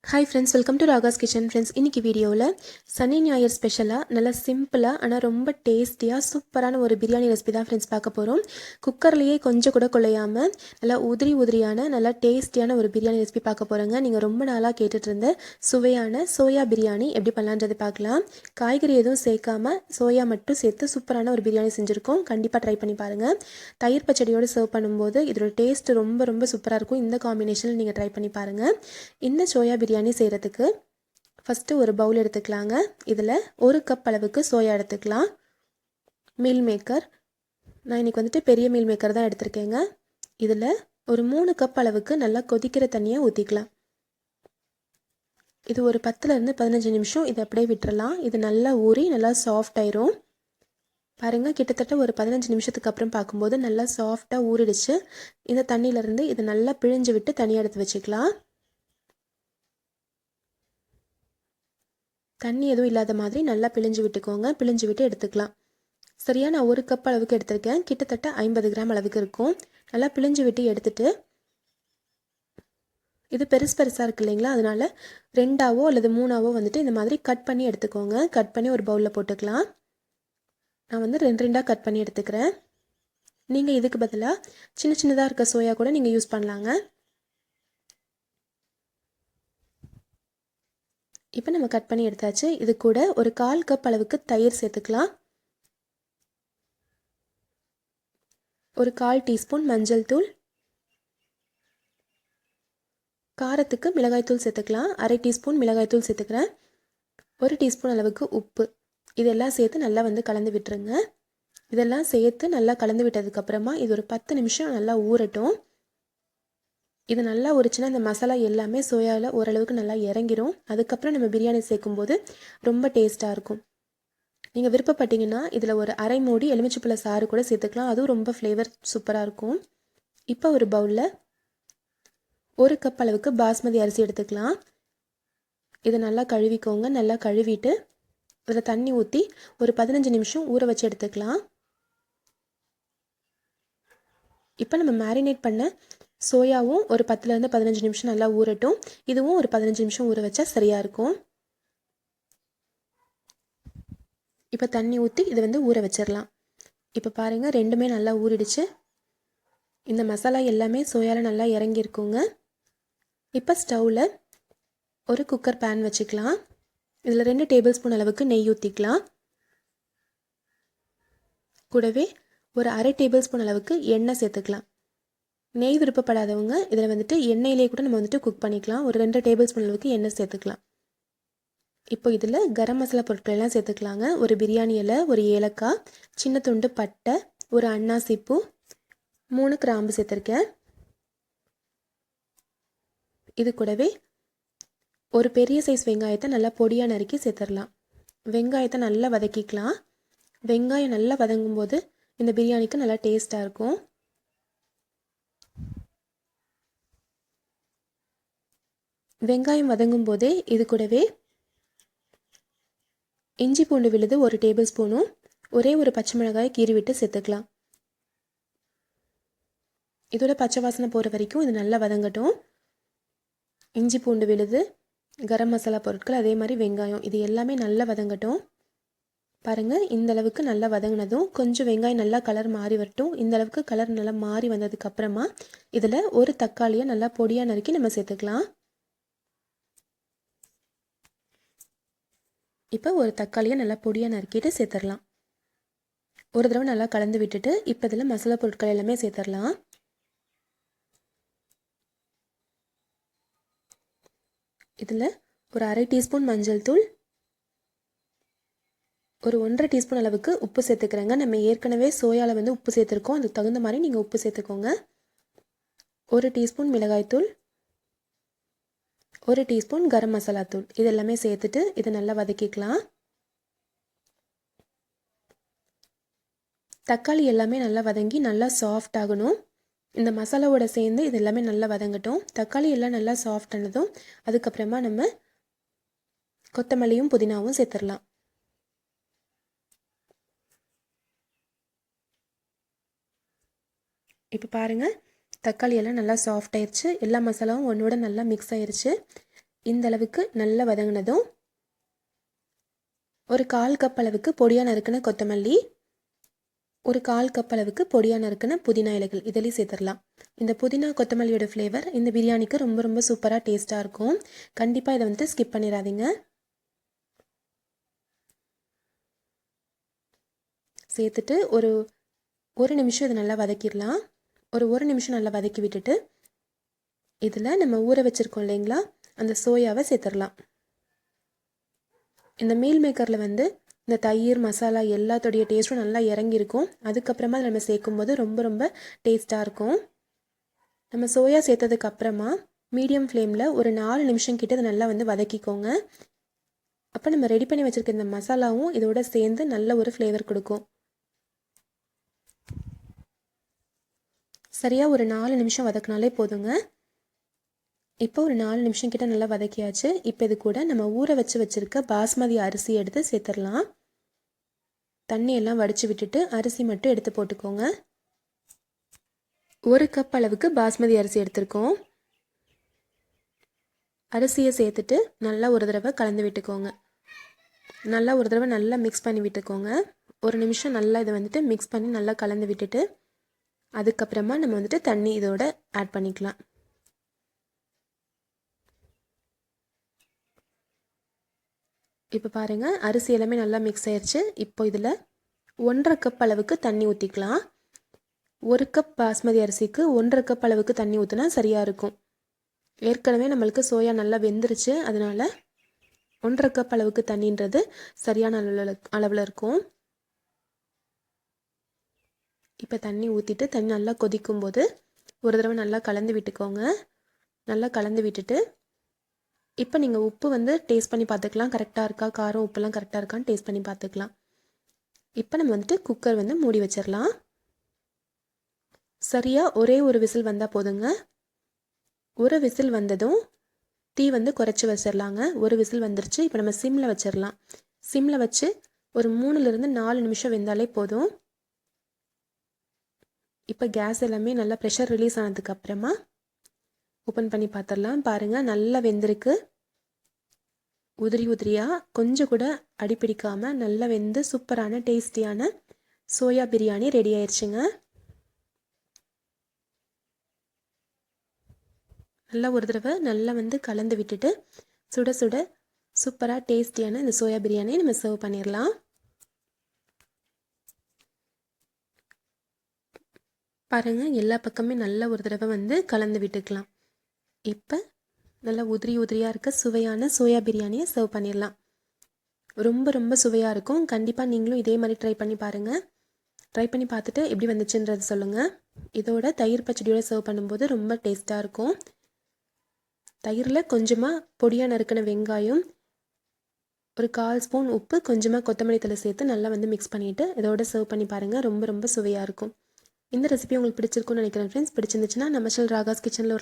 Hi friends, welcome to Raga's kitchen. Friends, இன்றைக்கி வீடியோவில் சனி ஞாயிறு ஸ்பெஷலாக நல்லா சிம்பிளாக ஆனால் ரொம்ப டேஸ்டியாக சூப்பரான ஒரு பிரியாணி ரெசிபி தான் ஃப்ரெண்ட்ஸ் பார்க்க போகிறோம். குக்கர்லேயே கொஞ்சம் கூட குழையாமல் நல்லா உதிரியான நல்லா டேஸ்டியான ஒரு பிரியாணி ரெசிபி பார்க்க போகிறோங்க. நீங்கள் ரொம்ப நாளாக கேட்டுட்டு இருந்த சுவையான சோயா பிரியாணி எப்படி பண்ணலான்றது பார்க்கலாம். காய்கறி எதுவும் சேர்க்காம சோயா மட்டும் சேர்த்து சூப்பரான ஒரு பிரியாணி செஞ்சுருக்கோம். கண்டிப்பாக ட்ரை பண்ணி பாருங்கள். தயிர் பச்சடியோடு சர்வ் பண்ணும்போது இதோட டேஸ்ட் ரொம்ப சூப்பராக இருக்கும். இந்த காம்பினேஷனில் நீங்கள் ட்ரை பண்ணி பாருங்கள். இந்த சோயா பிரியாணி செய்கிறதுக்கு ஃபஸ்ட்டு ஒரு பவுல் எடுத்துக்கலாங்க. இதில் 1 கப் அளவுக்கு சோயா எடுத்துக்கலாம். மீல் மேக்கர், நான் இன்றைக்கி வந்துட்டு பெரிய மீல் மேக்கர் தான் எடுத்திருக்கேங்க. இதில் ஒரு 3 கப் அளவுக்கு நல்லா கொதிக்கிற தண்ணியை ஊற்றிக்கலாம். இது ஒரு 10லேருந்து 15 நிமிஷம் இதை அப்படியே விட்டுறலாம். இது நல்லா ஊறி நல்லா சாஃப்ட் ஆயிரும். பாருங்கள், கிட்டத்தட்ட ஒரு 15 நிமிஷத்துக்கு அப்புறம் பார்க்கும்போது நல்லா சாஃப்டாக ஊறிடுச்சு. இந்த தண்ணியிலேருந்து இதை நல்லா பிழிஞ்சு விட்டு தனியாக எடுத்து வச்சுக்கலாம். தண்ணி எதுவும் இல்லாத மாதிரி நல்லா பிழிஞ்சு விட்டுக்கோங்க. பிழிஞ்சு விட்டு எடுத்துக்கலாம். சரியாக நான் 1 கப் அளவுக்கு எடுத்திருக்கேன். கிட்டத்தட்ட 50 கிராம் அளவுக்கு இருக்கும். நல்லா பிழிஞ்சு விட்டு எடுத்துட்டு, இது பெருசாக இருக்குது இல்லைங்களா, அதனால் 2ஆவோ அல்லது 3ஆவோ வந்துட்டு இந்த மாதிரி கட் பண்ணி எடுத்துக்கோங்க. கட் பண்ணி ஒரு பவுலில் போட்டுக்கலாம். நான் வந்து 2 கட் பண்ணி எடுத்துக்கிறேன். நீங்கள் இதுக்கு பதிலாக சின்னதாக இருக்க சோயா கூட நீங்கள் யூஸ் பண்ணலாங்க. இப்போ நம்ம கட் பண்ணி எடுத்தாச்சு. இது கூட ஒரு 1/4 கப் அளவுக்கு தயிர் சேர்த்துக்கலாம். ஒரு 1/4 டீஸ்பூன் மஞ்சள் தூள், காரத்துக்கு மிளகாய்த்தூள் சேர்த்துக்கலாம். 1/2 டீஸ்பூன் மிளகாய்த்தூள் சேர்த்துக்கிறேன். 1 டீஸ்பூன் அளவுக்கு உப்பு, இதெல்லாம் சேர்த்து நல்லா வந்து கலந்து விட்டுருங்க. இதெல்லாம் சேர்த்து நல்லா கலந்து விட்டதுக்கப்புறமா இது ஒரு 10 நிமிஷம் நல்லா ஊறட்டும். இது நல்லா ஊறிச்சுன்னா இந்த மசாலா எல்லாமே சோயாவில் ஓரளவுக்கு நல்லா இறங்கிரும். அதுக்கப்புறம் நம்ம பிரியாணி சேர்க்கும்போது ரொம்ப டேஸ்ட்டாக இருக்கும். நீங்கள் விருப்பப்பட்டீங்கன்னா இதில் ஒரு 1/2 மூடி எலுமிச்சைப்பழ சாறு கூட சேர்த்துக்கலாம். அதுவும் ரொம்ப ஃப்ளேவர் சூப்பராக இருக்கும். இப்போ ஒரு பவுலில் 1 கப் அளவுக்கு பாஸ்மதி அரிசி எடுத்துக்கலாம். இதை நல்லா கழுவிக்கோங்க. நல்லா கழுவிட்டு இதில் தண்ணி ஊற்றி ஒரு 15 நிமிஷம் ஊற வச்சு எடுத்துக்கலாம். இப்போ நம்ம மேரினேட் பண்ண சோயாவும் ஒரு 10லேருந்து 15 நிமிஷம் நல்லா ஊறட்டும். இதுவும் ஒரு 15 நிமிஷம் ஊற வச்சா சரியாக இருக்கும். இப்போ தண்ணி ஊற்றி இதை வந்து ஊற வச்சிடலாம். இப்போ பாருங்கள், ரெண்டுமே நல்லா ஊறிடுச்சு. இந்த மசாலா எல்லாமே சோயாவில் நல்லா இறங்கியிருக்குங்க. இப்போ ஸ்டவ்வில் ஒரு குக்கர் பேன் வச்சுக்கலாம். இதில் 2 டேபிள் ஸ்பூன் அளவுக்கு நெய் ஊற்றிக்கலாம். கூடவே ஒரு 1/2 டேபிள் ஸ்பூன் அளவுக்கு எண்ணெய் சேர்த்துக்கலாம். நெய் விருப்பப்படாதவங்க இதில் வந்துட்டு எண்ணெயிலே கூட நம்ம வந்துட்டு குக் பண்ணிக்கலாம். ஒரு 2 டேபிள் ஸ்பூன் அளவுக்கு எண்ணெய் சேர்த்துக்கலாம். இப்போ இதில் கரம் மசாலா பொருட்கள் எல்லாம் சேர்த்துக்கலாங்க. ஒரு பிரியாணி இலை, ஒரு ஏலக்காய், சின்ன துண்டு பட்டை, ஒரு அன்னாசி பூ, 3 கிராம்பு சேர்த்துருக்கேன். இது கூடவே ஒரு பெரிய சைஸ் வெங்காயத்தை நல்லா பொடியாக நறுக்கி சேர்த்துடலாம். வெங்காயத்தை நல்லா வதக்கிக்கலாம். வெங்காயம் நல்லா வதங்கும் போது இந்த பிரியாணிக்கு நல்லா டேஸ்ட்டாக இருக்கும். வெங்காயம் வதங்கும் போதே இது கூடவே இஞ்சி பூண்டு விழுது 1 டேபிள் ஸ்பூனும் ஒரே ஒரு பச்சை மிளகாய் கீறி விட்டு சேர்த்துக்கலாம். இதோட பச்சை வாசனை போகிற வரைக்கும் இது நல்லா வதங்கட்டும். இஞ்சி பூண்டு விழுது, கரம் மசாலா பொருட்கள், அதே மாதிரி வெங்காயம், இது எல்லாமே நல்லா வதங்கட்டும். பாருங்கள், இந்த அளவுக்கு நல்லா வதங்கினதும் கொஞ்சம் வெங்காயம் நல்லா கலர் மாறி வரட்டும். இந்த அளவுக்கு கலர் நல்லா மாறி வந்ததுக்கப்புறமா இதில் ஒரு தக்காளியை நல்லா பொடியாக நறுக்கி நம்ம சேர்த்துக்கலாம். இப்போ ஒரு தக்காளியை நல்லா பொடியாக நறுக்கிட்டு சேர்த்துடலாம். ஒரு தடவை நல்லா கலந்து விட்டுட்டு இப்போ இதில் மசாலா பொருட்கள் எல்லாமே சேர்த்துடலாம். இதில் ஒரு 1/2 டீஸ்பூன் மஞ்சள் தூள், ஒரு 1/2 டீஸ்பூன் அளவுக்கு உப்பு சேர்த்துக்கிறேங்க. நம்ம ஏற்கனவே சோயாவில் வந்து உப்பு சேர்த்துருக்கோம். அதுக்கு தகுந்த மாதிரி நீங்கள் உப்பு சேர்த்துக்கோங்க. 1 டீஸ்பூன் மிளகாய்த்தூள், 1 டீஸ்பூன் கரம் மசாலா தூள், இது எல்லாமே சேர்த்துட்டு இதை நல்லா வதக்கிக்கலாம். தக்காளி எல்லாமே நல்லா வதங்கி நல்லா சாஃப்ட் ஆகணும். இந்த மசாலாவோட சேர்ந்து இது எல்லாமே நல்லா வதங்கட்டும். தக்காளி எல்லாம் நல்லா சாஃப்ட் ஆனதும் அதுக்கப்புறமா நம்ம கொத்தமல்லியும் புதினாவும் சேர்த்துடலாம். இப்போ பாருங்கள், தக்காளி எல்லாம் நல்லா சாஃப்ட் ஆயிடுச்சு. எல்லா மசாலாவும் ஒன்றோட நல்லா மிக்ஸ் ஆயிடுச்சு. இந்த அளவுக்கு நல்லா வதங்கினதும் ஒரு 1/4 கப் அளவுக்கு பொடியாக நறுக்கின கொத்தமல்லி, ஒரு 1/4 கப் அளவுக்கு பொடியாக நறுக்கின புதினா இலைகள் இதிலையும் சேர்த்துடலாம். இந்த புதினா கொத்தமல்லியோட ஃப்ளேவர் இந்த பிரியாணிக்கு ரொம்ப ரொம்ப சூப்பராக டேஸ்ட்டாக இருக்கும். கண்டிப்பாக இதை வந்துட்டு ஸ்கிப் பண்ணிடாதீங்க. சேர்த்துட்டு ஒரு நிமிஷம் இதை நல்லா வதக்கிடலாம். ஒரு நிமிஷம் நல்லா வதக்கி விட்டுட்டு இதில் நம்ம ஊற வச்சுருக்கோம் இல்லைங்களா, அந்த சோயாவை சேர்த்துடலாம். இந்த மீல் மேக்கரில் வந்து இந்த தயிர் மசாலா எல்லாத்தோடைய டேஸ்ட்டும் நல்லா இறங்கியிருக்கும். அதுக்கப்புறமா நம்ம சேர்க்கும்போது ரொம்ப ரொம்ப டேஸ்ட்டாக இருக்கும். நம்ம சோயா சேர்த்ததுக்கு அப்புறமா மீடியம் ஃப்ளேமில் ஒரு 4 நிமிஷம் கிட்ட இதை நல்லா வந்து வதக்கிக்கோங்க. அப்போ நம்ம ரெடி பண்ணி வச்சுருக்க இந்த மசாலாவும் இதோட சேர்ந்து நல்ல ஒரு ஃப்ளேவர் கொடுக்கும். சரியாக ஒரு 4 நிமிஷம் வதக்கினாலே போதுங்க. இப்போ ஒரு 4 நிமிஷம் கிட்ட நல்லா வதக்கியாச்சு. இப்போ இது கூட நம்ம ஊற வச்சுருக்க பாஸ்மதி அரிசி எடுத்து சேர்த்துடலாம். தண்ணியெல்லாம் வடித்து விட்டுட்டு அரிசி மட்டும் எடுத்து போட்டுக்கோங்க. 1 கப் அளவுக்கு பாஸ்மதி அரிசி எடுத்துருக்கோம். அரிசியை சேர்த்துட்டு நல்லா ஒரு தடவை கலந்து விட்டுக்கோங்க. நல்லா ஒரு தடவை நல்லா மிக்ஸ் பண்ணி விட்டுக்கோங்க. ஒரு நிமிஷம் நல்லா இதை வந்துட்டு மிக்ஸ் பண்ணி நல்லா கலந்து விட்டுட்டு அதுக்கப்புறமா நம்ம வந்துட்டு தண்ணி இதோட ஆட் பண்ணிக்கலாம். இப்போ பாருங்கள், அரிசி எல்லாமே நல்லா மிக்ஸ் ஆயிடுச்சு. இப்போ இதில் 1/2 கப் அளவுக்கு தண்ணி ஊற்றிக்கலாம். 1 கப் பாஸ்மதி அரிசிக்கு 1/2 கப் அளவுக்கு தண்ணி ஊற்றினா சரியாக இருக்கும். ஏற்கனவே நம்மளுக்கு சோயா நல்லா வெந்துருச்சு, அதனால் 1/2 கப் அளவுக்கு தண்ணின்றது சரியான அளவில் இருக்கும். இப்போ தண்ணி ஊற்றிட்டு தண்ணி நல்லா கொதிக்கும்போது ஒரு தடவை நல்லா கலந்து விட்டுக்கோங்க. நல்லா கலந்து விட்டுட்டு இப்போ நீங்கள் உப்பு வந்து டேஸ்ட் பண்ணி பார்த்துக்கலாம், கரெக்டாக இருக்கா, காரம் உப்புலாம் கரெக்டாக இருக்கான்னு டேஸ்ட் பண்ணி பார்த்துக்கலாம். இப்போ நம்ம வந்துட்டு குக்கர் வந்து மூடி வச்சிடலாம். சரியாக ஒரே ஒரு விசில் வந்தால் போதுங்க. ஒரு விசில் வந்ததும் தீ வந்து குறைச்சி வச்சிடலாங்க. ஒரு விசில் வந்துருச்சு. இப்போ நம்ம சிம்மில் வச்சிடலாம். சிம்மில் வச்சு ஒரு 3லிருந்து 4 நிமிஷம் வெந்தாலே போதும். இப்போ கேஸ் எல்லாமே நல்லா ப்ரெஷர் ரிலீஸ் ஆனதுக்கப்புறமா ஓப்பன் பண்ணி பார்த்துடலாம். பாருங்கள், நல்லா வெந்திருக்கு. உதிரி உதிரியாக கொஞ்சம் கூட அடிப்பிடிக்காமல் நல்லா வெந்து சூப்பரான டேஸ்டியான சோயா பிரியாணி ரெடி ஆயிடுச்சுங்க. நல்லா ஒரு தடவை நல்லா வந்து கலந்து விட்டுட்டு சுட சுட சூப்பராக டேஸ்டியான இந்த சோயா பிரியாணியை நம்ம சர்வ் பண்ணிடலாம். பாருங்கள், எல்லா பக்கமே நல்லா ஒரு தடவை வந்து கலந்து விட்டுக்கலாம். இப்போ நல்லா உதிரி உதிரியாக இருக்க சுவையான சோயா பிரியாணியை சர்வ் பண்ணிடலாம். ரொம்ப ரொம்ப சுவையாக இருக்கும். கண்டிப்பாக நீங்களும் இதே மாதிரி ட்ரை பண்ணி பாருங்கள். ட்ரை பண்ணி பார்த்துட்டு எப்படி வந்துச்சுன்றது சொல்லுங்கள். இதோட தயிர் பச்சடியோட சர்வ் பண்ணும்போது ரொம்ப டேஸ்ட்டாக இருக்கும். தயிரில் கொஞ்சமாக பொடியாக நறுக்கின வெங்காயம், ஒரு 1/4 ஸ்பூன் உப்பு, கொஞ்சமாக கொத்தமல்லி தழை சேர்த்து நல்லா வந்து மிக்ஸ் பண்ணிவிட்டு இதோட சர்வ் பண்ணி பாருங்கள். ரொம்ப ரொம்ப சுவையாக இருக்கும். இந்த ரெசிபி உங்களுக்கு பிடிச்சிருக்குன்னு நினைக்கிறேன் ஃப்ரெண்ட்ஸ். பிடிச்சிருந்துச்சுன்னா நம்ம சேனல் ராகாஸ் கிச்சனில்